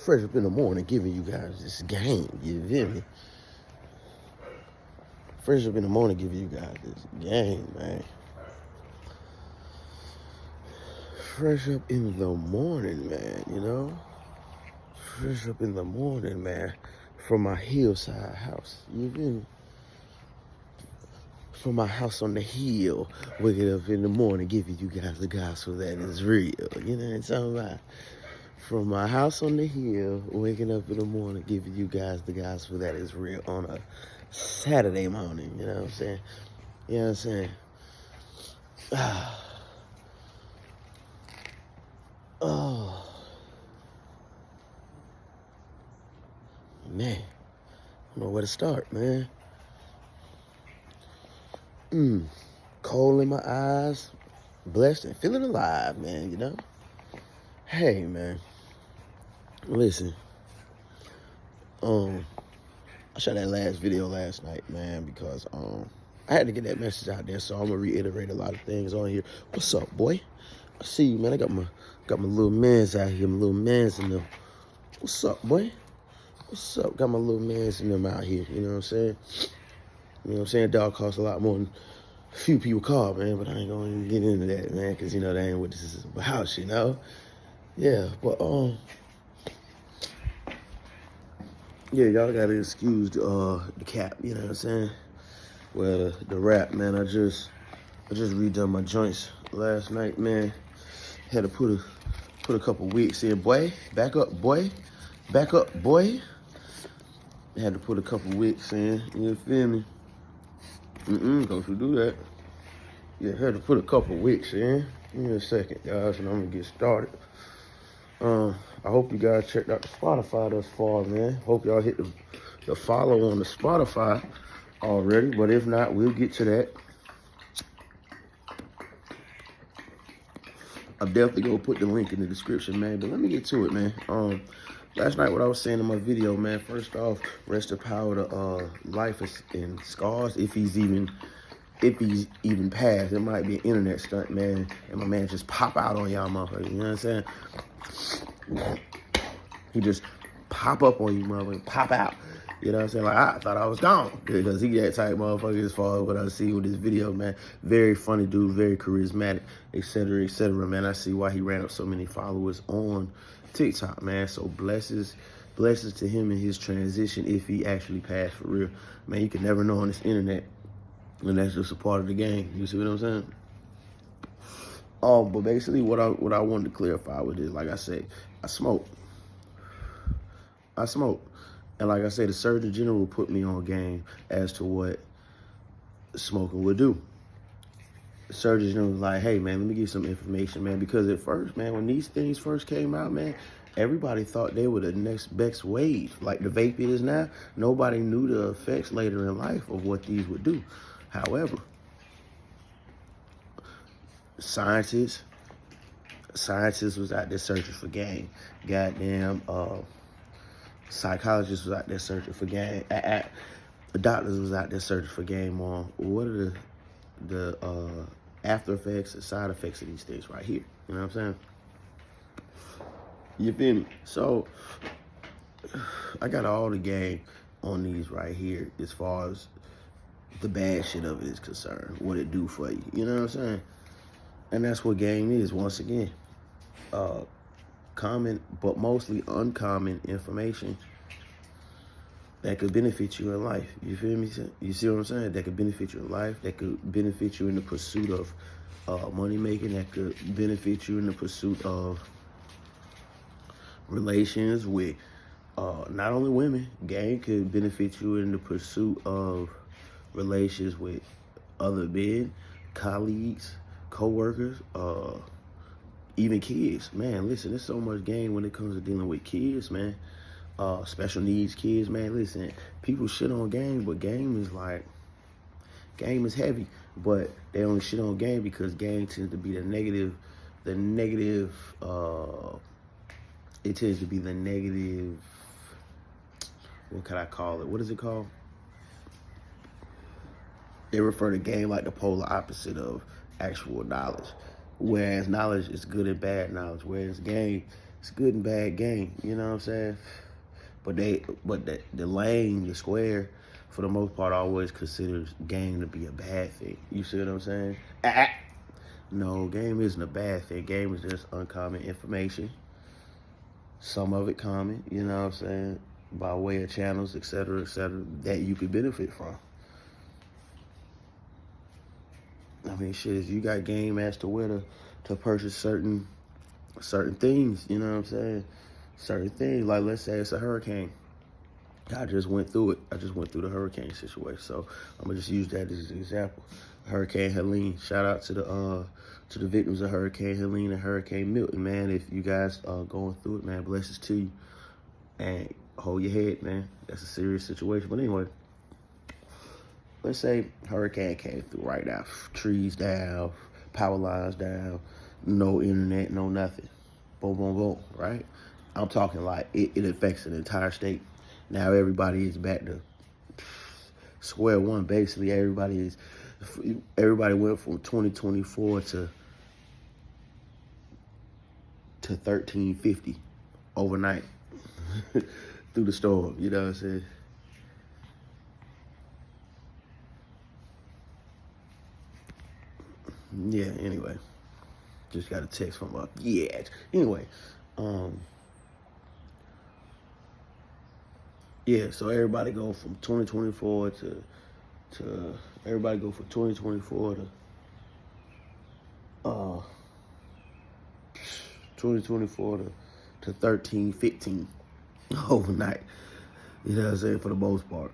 Fresh up in the morning giving you guys this game, you feel me? Fresh up in the morning giving you guys this game, man. Fresh up in the morning, man, you know? Fresh up in the morning, man, from my hillside house, you feel me? From my house on the hill, waking up in the morning giving you guys the gospel that is real, you know what I'm talking about? From my house on the hill, waking up in the morning, giving you guys the gospel that is real on a Saturday morning, you know what I'm saying? You know what I'm saying? Oh, man. I don't know where to start, man. Cold in my eyes, blessed and feeling alive, man, you know? Hey, man. Listen. I shot that last video last night, man, because I had to get that message out there, so I'm gonna reiterate a lot of things on here. What's up, boy? I see you, man. I got my little mans out here, my little mans in them. What's up, boy? What's up? Got my little mans in them out here. You know what I'm saying? You know what I'm saying? Dog costs a lot more than a few people call, man. But I ain't gonna even get into that, man, because you know that ain't what this is about, you know. Yeah, but yeah, y'all gotta excuse the cap. You know what I'm saying? Well, the rap, man. I just redone my joints last night, man. Had to put a couple weeks in, boy. Back up, boy. Back up, boy. Had to put a couple weeks in. You feel me? Don't you do that? Yeah, had to put a couple weeks in. Give me a second, guys, and I'm gonna get started. I hope you guys checked out the Spotify thus far, man. Hope y'all hit the follow on the Spotify already, but if not, we'll get to that. I'm definitely gonna put the link in the description, man. But let me get to it, man. Last night, what I was saying in my video, man. First off, rest in power to LifeAndScars, if he's even passed. It might be an internet stunt, man, and my man just pop out on y'all, motherfuckers. You know what I'm saying? He just pop up on you, motherfucker, pop out. You know what I'm saying? Like, I thought I was gone, because he that type motherfucker as far as what I see with this video, man. Very funny dude, very charismatic, etc., man. I see why he ran up so many followers on TikTok, man. So blessings to him in his transition, if he actually passed for real. Man, you can never know on this internet, and that's just a part of the game. You see what I'm saying? But basically what I wanted to clarify with this, like I said, I smoke. And like I said, the Surgeon General put me on game as to what smoking would do. The Surgeon General was like, hey, man, let me give you some information, man. Because at first, man, when these things first came out, man, everybody thought they were the next best wave. Like the vape is now, nobody knew the effects later in life of what these would do. However, scientists was out there searching for game. Goddamn, psychologists was out there searching for game. The doctors was out there searching for game on what are the after effects and side effects of these things right here. You know what I'm saying? You feel me? So I got all the game on these right here as far as the bad shit of it is concerned, what it do for you. You know what I'm saying? And that's what game is, once again. Common, but mostly uncommon information that could benefit you in life. You feel me? You see what I'm saying? That could benefit you in life. That could benefit you in the pursuit of money making. That could benefit you in the pursuit of relations with not only women. Game could benefit you in the pursuit of relations with other men, colleagues, co-workers, even kids. Man, listen, there's so much game when it comes to dealing with kids, man. Special needs kids, man. Listen, people shit on game, but game is heavy. But they only shit on game because game tends to be it tends to be the negative, what can I call it? What is it called? They refer to game like the polar opposite of actual knowledge. Whereas knowledge is good and bad knowledge. Whereas game It's good and bad game. You know what I'm saying? But the lane, the square, for the most part, always considers game to be a bad thing. You see what I'm saying? No, game isn't a bad thing. Game is just uncommon information. Some of it common, you know what I'm saying, by way of channels, et cetera, that you could benefit from. I mean, shit, you got game as to where to purchase certain things, you know what I'm saying? Certain things, like let's say it's a hurricane. I just went through it. I just went through the hurricane situation. So I'm gonna just use that as an example. Hurricane Helene. Shout out to the victims of Hurricane Helene and Hurricane Milton, man. If you guys are going through it, man, blessings to you. And hold your head, man. That's a serious situation. But anyway, let's say hurricane came through right now. Trees down, power lines down, no internet, no nothing. Boom, boom, boom, right? I'm talking like it affects an entire state. Now everybody is back to square one. Basically, everybody went from 2024 to 1350 overnight through the storm. You know what I'm saying? Yeah. Anyway, just got a text from yeah. Anyway, yeah. So everybody go from 2024 to everybody go from 2024 to 2024 to 1315 overnight. You know what I'm saying? For the most part.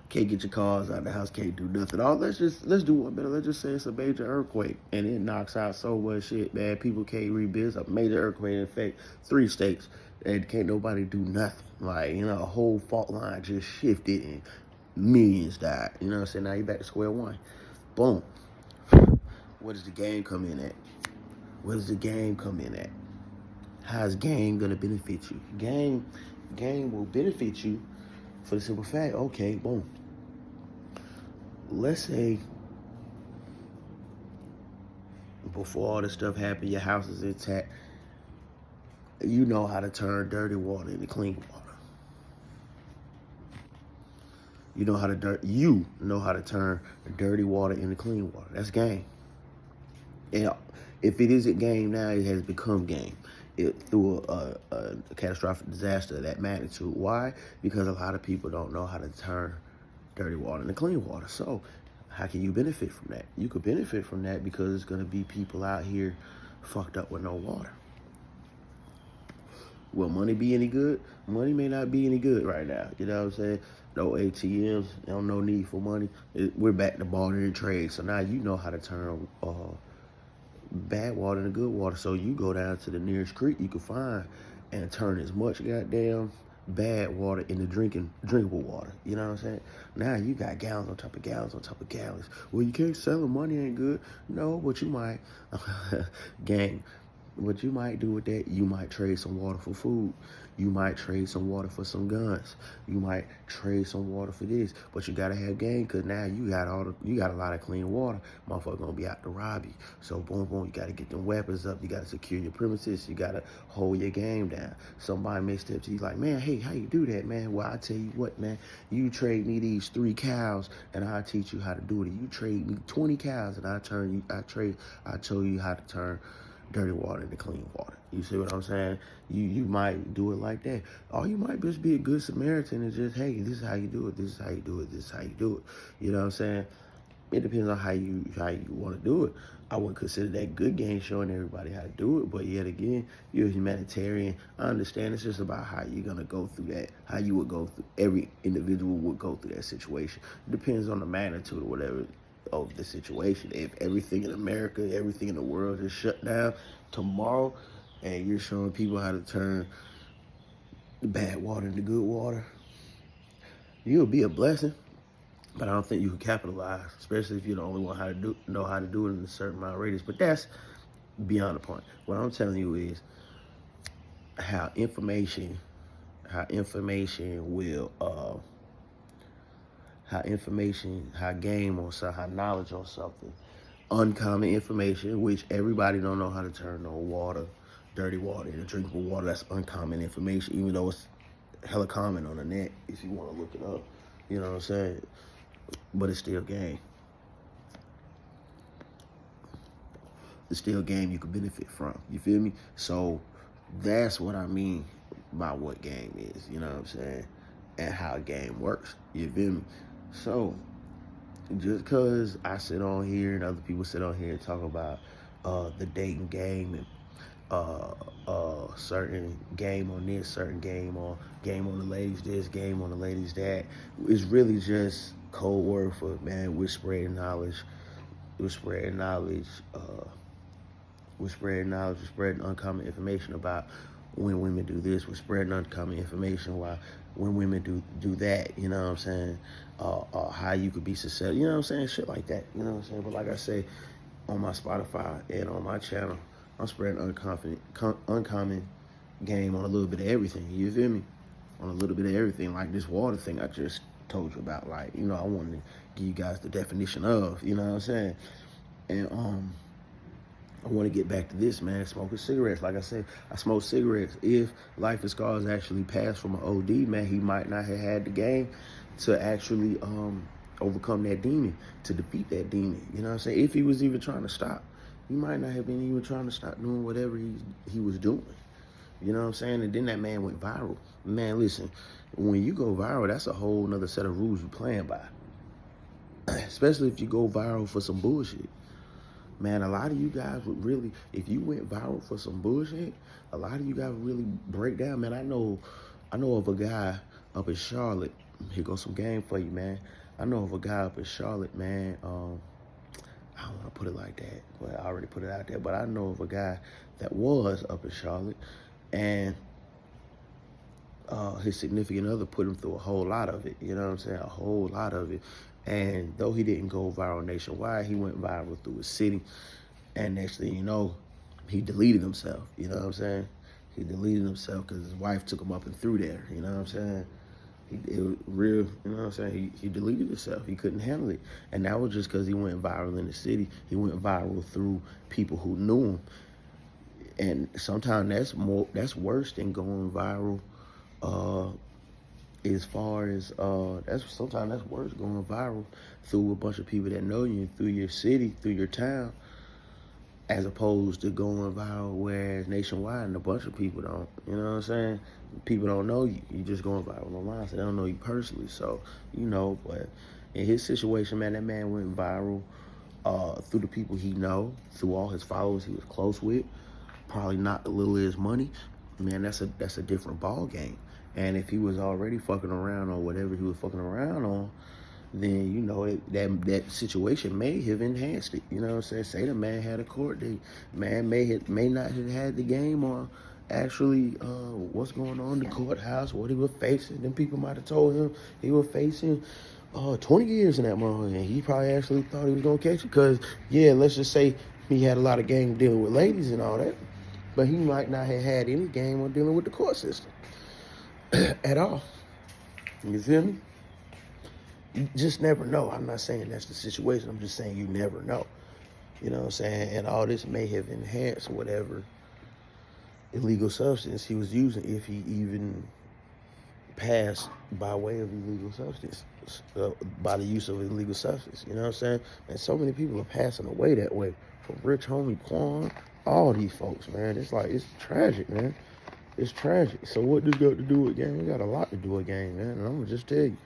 Can't get your cars out of the house, can't do nothing. Let's do one better. Let's just say it's a major earthquake and it knocks out so much shit, man. People can't rebuild. A major earthquake in effect 3 states and can't nobody do nothing. Like, you know, a whole fault line just shifted and millions died. You know what I'm saying? Now you're back to square one. Boom. Where does the game come in at? Where does the game come in at? How's game gonna benefit you? Game will benefit you for the simple fact, okay, boom. Let's say before all this stuff happened, your house is intact. You know how to turn dirty water into clean water. You know how to turn dirty water into clean water. That's game. And if it isn't game now, it has become game. Through a catastrophic disaster of that magnitude. Why? Because a lot of people don't know how to turn dirty water into clean water. So how can you benefit from that? You could benefit from that because there's going to be people out here fucked up with no water. Will money be any good? Money may not be any good right now. You know what I'm saying? No ATMs, no need for money. We're back to barter and trade. So now you know how to turn bad water into good water. So you go down to the nearest creek you can find and turn as much goddamn bad water into drinkable water. You know what I'm saying? Now you got gallons on top of gallons on top of gallons. Well, you can't sell them. Money ain't good. No, but you might. Gang. What you might do with that, you might trade some water for food. You might trade some water for some guns. You might trade some water for this. But you gotta have game, cause now you got a lot of clean water. Motherfucker gonna be out to rob you. So boom, boom, you gotta get them weapons up. You gotta secure your premises. You gotta hold your game down. Somebody may step to you like, man, hey, how you do that, man? Well, I tell you what, man, you trade me these 3 cows and I'll teach you how to do it. You trade me 20 cows and I'll show you how to turn dirty water into clean water. You see what I'm saying? You might do it like that. Or you might just be a good Samaritan and just, hey, this is how you do it, this is how you do it, this is how you do it. You know what I'm saying? It depends on how you want to do it. I wouldn't consider that good game showing everybody how to do it, but yet again, you're a humanitarian. I understand it's just about how you're gonna go through that, how you would go through, every individual would go through that situation. It depends on the magnitude or whatever of the situation. If everything in America, everything in the world is shut down tomorrow, and you're showing people how to turn bad water into good water, you'll be a blessing. But I don't think you can capitalize, especially if you're the only one know how to do it in a certain amount of radius. But that's beyond the point. What I'm telling you is how information will how game on something, how knowledge on something, uncommon information, which everybody don't know how to turn no water dirty water and drinkable water. That's uncommon information, even though it's hella common on the net if you want to look it up. You know what I'm saying? But it's still game. It's still game you can benefit from. You feel me? So that's what I mean by what game is. You know what I'm saying? And how a game works. You feel me? So just because I sit on here and other people sit on here and talk about the dating game and certain game on this, certain game on the ladies this, game on the ladies that, is really just code word for, man, we're spreading knowledge. We're spreading knowledge. We're spreading uncommon information about when women do this. We're spreading uncommon information when women do that. You know what I'm saying? How you could be successful. You know what I'm saying? Shit like that. You know what I'm saying? But like I say, on my Spotify and on my channel, I'm spreading uncommon game on a little bit of everything. You feel me? On a little bit of everything. Like this water thing I just told you about. Like, you know, I wanted to give you guys the definition of. You know what I'm saying? And I want to get back to this, man. Smoking cigarettes. Like I said, I smoke cigarettes. If LifeAndScars actually passed from an OD, man, he might not have had the game to actually overcome that demon, to defeat that demon. You know what I'm saying? If he was even trying to stop, he might not have been even trying to stop doing whatever he was doing. You know what I'm saying? And then that man went viral. Man, listen, when you go viral, that's a whole nother set of rules you're playing by. Especially if you go viral for some bullshit. Man, a lot of you guys would really, if you went viral for some bullshit, a lot of you guys would really break down. Man, I know of a guy up in Charlotte. Here goes some game for you, man. I know of a guy up in Charlotte, man. I don't want to put it like that, but I already put it out there. But I know of a guy that was up in Charlotte, and his significant other put him through a whole lot of it. You know what I'm saying? A whole lot of it. And though he didn't go viral nationwide, he went viral through his city. And next thing you know, he deleted himself. You know what I'm saying? He deleted himself because his wife took him up and through there. You know what I'm saying? It was real, you know what I'm saying? He deleted himself. He couldn't handle it. And that was just because he went viral in the city. He went viral through people who knew him. And sometimes that's worse than going viral. As far as sometimes that's worse, going viral through a bunch of people that know you, through your city, through your town, as opposed to going viral whereas nationwide and a bunch of people don't. You know what I'm saying? People don't know you. You just going viral online, so they don't know you personally. So, you know, but in his situation, man, that man went viral through the people he know, through all his followers he was close with, probably not a little of his money. Man, that's a different ball game. And if he was already fucking around on whatever he was fucking around on, then, you know, that situation may have enhanced it. You know what I'm saying? Say the man had a court date. Man may not have had the game on actually what's going on in the courthouse, what he was facing. Then people might have told him he was facing 20 years in that motherfucker. And he probably actually thought he was going to catch it because, yeah, let's just say he had a lot of game dealing with ladies and all that. But he might not have had any game on dealing with the court system at all. You feel me? You just never know. I'm not saying that's the situation. I'm just saying you never know. You know what I'm saying? And all this may have enhanced whatever illegal substance he was using, if he even passed by way of illegal substance, by the use of illegal substance. You know what I'm saying? And so many people are passing away that way. From Rich Homie Quan, all these folks, man. It's like, it's tragic, man. It's tragic. So what this got to do with game? It got a lot to do with game, man. And I'm going to just tell you.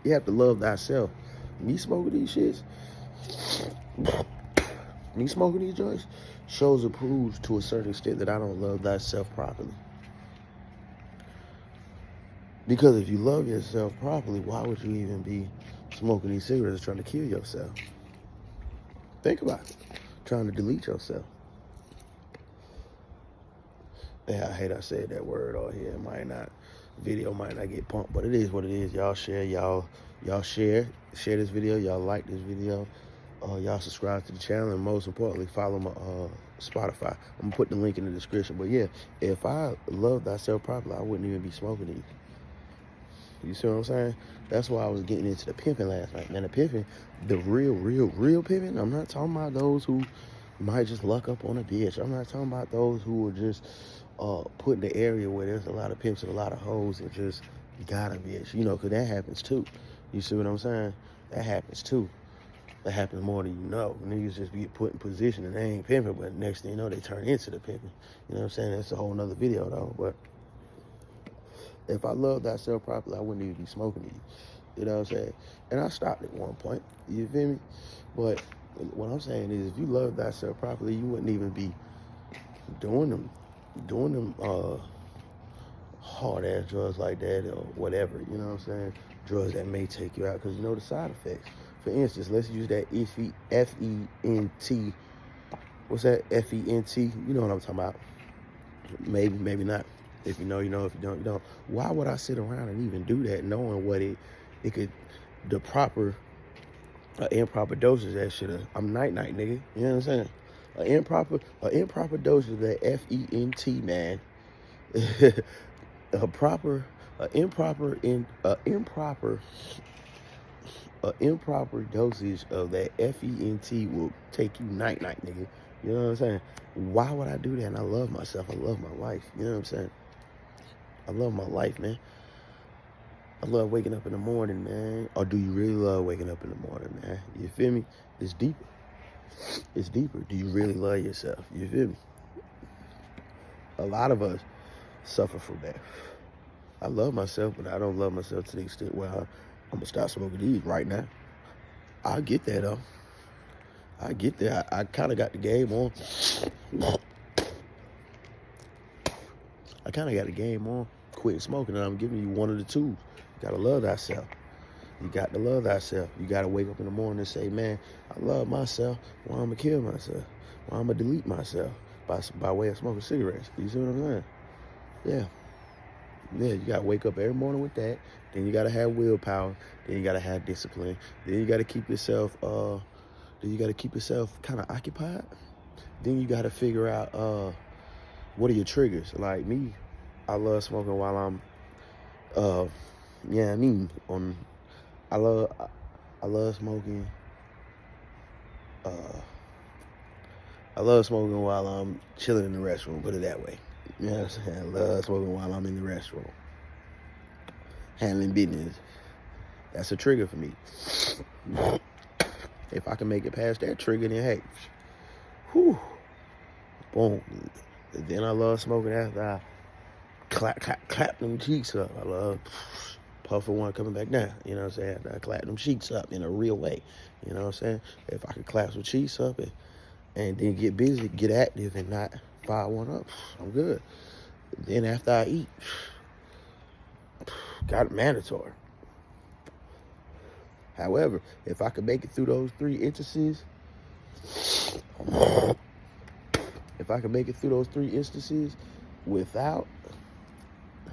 You have to love thyself. Me smoking these shits, me smoking these joints, shows or proves to a certain extent that I don't love thyself properly. Because if you love yourself properly, why would you even be smoking these cigarettes trying to kill yourself? Think about it. Trying to delete yourself. Yeah, I hate I said that word on here. It might not, video might not get pumped, but it is what it is. Y'all share, y'all share this video. Y'all like this video. Y'all subscribe to the channel, and most importantly, follow my Spotify. I'm gonna put the link in the description. But yeah, if I loved thyself properly, I wouldn't even be smoking these. You see what I'm saying? That's why I was getting into the pimping last night. Man, the pimping, the real pimping, I'm not talking about those who might just luck up on a bitch. I'm not talking about those who are just put in the area where there's a lot of pimps and a lot of hoes and just got a bitch. You know, because that happens too. You see what I'm saying? That happens too. That happens more than you know. Niggas just get put in position and they ain't pimping, but next thing you know, they turn into the pimping. You know what I'm saying? That's a whole nother video though. But if I loved thyself properly, I wouldn't even be smoking these. You know what I'm saying? And I stopped at one point. You feel me? But what I'm saying is, if you love thyself properly, you wouldn't even be doing them hard ass drugs like that or whatever. You know what I'm saying? Drugs that may take you out because you know the side effects. For instance, let's use that F-E-N-T. What's that? F-E-N-T. You know what I'm talking about. Maybe, maybe not. If you know, you know. If you don't, you don't. Why would I sit around and even do that knowing what it could, the proper, improper dosage of that shit? I'm night-night, nigga. You know what I'm saying? An improper dosage of that F-E-N-T, man. An improper dosage of that F-E-N-T will take you night-night, nigga. You know what I'm saying? Why would I do that? And I love myself. I love my life. You know what I'm saying? I love my life, man. I love waking up in the morning, man. Or do you really love waking up in the morning, man? You feel me? It's deeper. It's deeper. Do you really love yourself? You feel me? A lot of us suffer from that. I love myself, but I don't love myself to the extent where I'm going to stop smoking these right now. I get that, though. I get that. I kind of got the game on. I kind of got the game on. Quit smoking, and I'm giving you one of the tools. You got to love thyself. You got to love thyself. You got to wake up in the morning and say, man, I love myself. Why I'm going to kill myself? Why I'm going to delete myself by way of smoking cigarettes? You see what I'm saying? Yeah. Yeah, you got to wake up every morning with that. Then you got to have willpower. Then you got to have discipline. Then you got to keep yourself, kind of occupied. Then you got to figure out what are your triggers. Like me, I love smoking while I'm, I love smoking. I love smoking while I'm chilling in the restroom, put it that way. You know what I'm saying? I love smoking while I'm in the restroom. Handling business. That's a trigger for me. If I can make it past that trigger, then hey, whew, boom. Then I love smoking after I clap them cheeks up. I love puffing one coming back down. You know what I'm saying? After I clap them cheeks up in a real way. You know what I'm saying? If I could clap some cheeks up and then get busy, get active, and not fire one up, I'm good. Then after I eat, got it mandatory. However, if I could make it through those 3 instances, without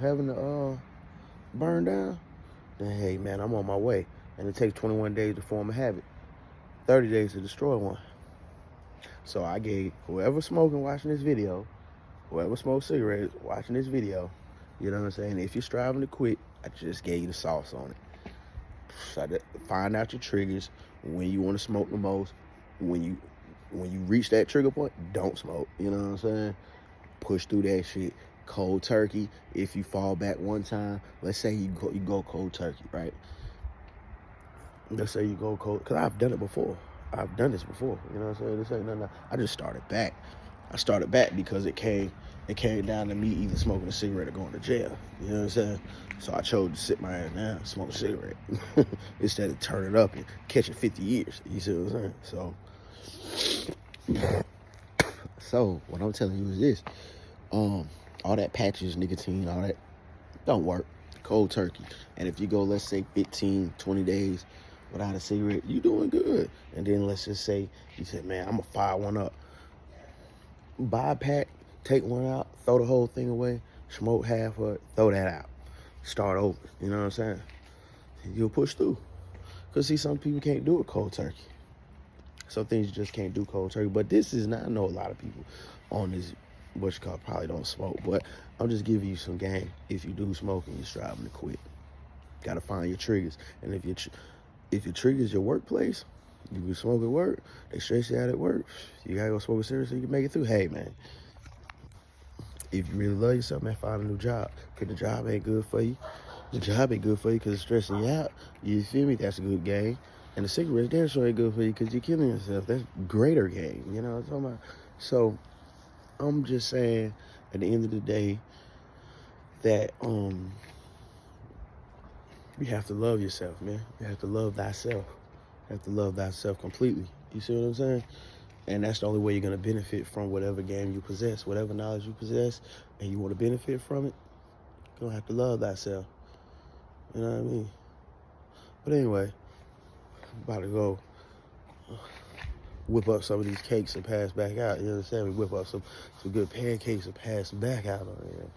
having to burn down, then hey man, I'm on my way. And it takes 21 days to form a habit, 30 days to destroy one. So I gave whoever smoking watching this video, whoever smokes cigarettes watching this video, you know what I'm saying? If you're striving to quit, I just gave you the sauce on it. So find out your triggers, when you want to smoke the most. When you reach that trigger point, don't smoke. You know what I'm saying? Push through that shit. Cold turkey. If you fall back one time, let's say you go cold turkey, right? Let's say you go cold, because I've done it before. I've done this before. You know what I'm saying? This ain't nothing. I just started back. I started back because it came down to me either smoking a cigarette or going to jail. You know what I'm saying? So I chose to sit my ass down and smoke a cigarette instead of turning up and catching 50 years. You see what I'm saying? So what I'm telling you is this. All that patches, nicotine, all that don't work. Cold turkey. And if you go, let's say 15, 20 days without a cigarette, you doing good. And then let's just say you said, man, I'm gonna fire one up. Buy a pack, take one out, throw the whole thing away, smoke half of it, throw that out. Start over. You know what I'm saying? You'll push through. Because see, some people can't do it cold turkey. Some things you just can't do cold turkey. But this is not, I know a lot of people on this, what you call, probably don't smoke. But I'm just giving you some game if you do smoke and you're striving to quit. Got to find your triggers. And if your triggers your workplace, you can smoke at work, they stress you out at work, you got to go smoke a cigarette so you can make it through. Hey, man, if you really love yourself, man, find a new job. If the job ain't good for you, the job ain't good for you because it's stressing you out. You feel me? That's a good game. And the cigarettes, damn sure ain't good for you because you're killing yourself. That's greater game. You know what I'm talking about? So I'm just saying, at the end of the day, that you have to love yourself, man. You have to love thyself. You have to love thyself completely. You see what I'm saying? And that's the only way you're going to benefit from whatever game you possess, whatever knowledge you possess, and you want to benefit from it, you're going to have to love thyself. You know what I mean? But anyway, I'm about to go whip up some of these cakes and pass back out. You understand me? Whip up some good pancakes and pass them back out on here.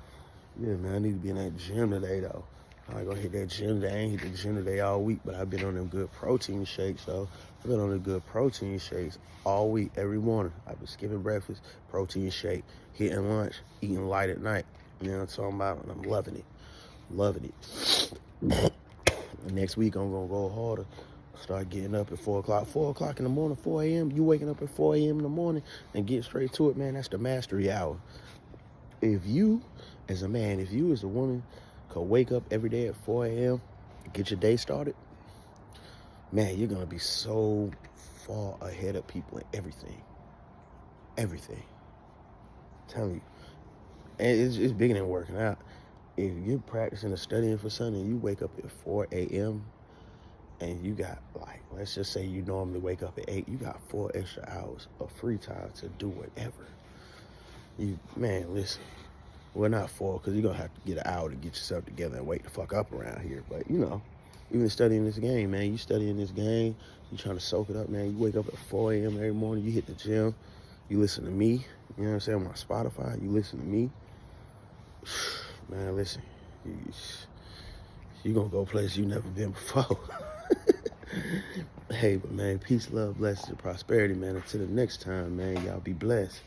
Yeah, man, I need to be in that gym today, though. I ain't gonna hit that gym today. I ain't hit the gym today all week, but I've been on them good protein shakes, though. I've been on the good protein shakes all week, every morning. I've been skipping breakfast, protein shake, hitting lunch, eating light at night. You know what I'm talking about? And I'm loving it. Loving it. Next week, I'm gonna go harder. Start getting up at 4 o'clock. 4 o'clock in the morning, 4 a.m. You waking up at 4 a.m. in the morning and get straight to it, man. That's the mastery hour. If you, as a man, if you as a woman, could wake up every day at 4 a.m., get your day started, man, you're going to be so far ahead of people in everything. Everything. I'm telling you. And it's bigger than working out. If you're practicing or studying for something, you wake up at 4 a.m., and you got, like, let's just say you normally wake up at 8, you got 4 extra hours of free time to do whatever. Man, listen. Well, not 4, because you're going to have to get an hour to get yourself together and wake the fuck up around here. But, you know, even studying this game, man, you studying this game, you trying to soak it up, man. You wake up at 4 a.m. every morning, you hit the gym, you listen to me, you know what I'm saying, on my Spotify, you listen to me. Man, listen, you're going to go places you never been before. Hey, but, man, peace, love, blessings, and prosperity, man. Until the next time, man, y'all be blessed.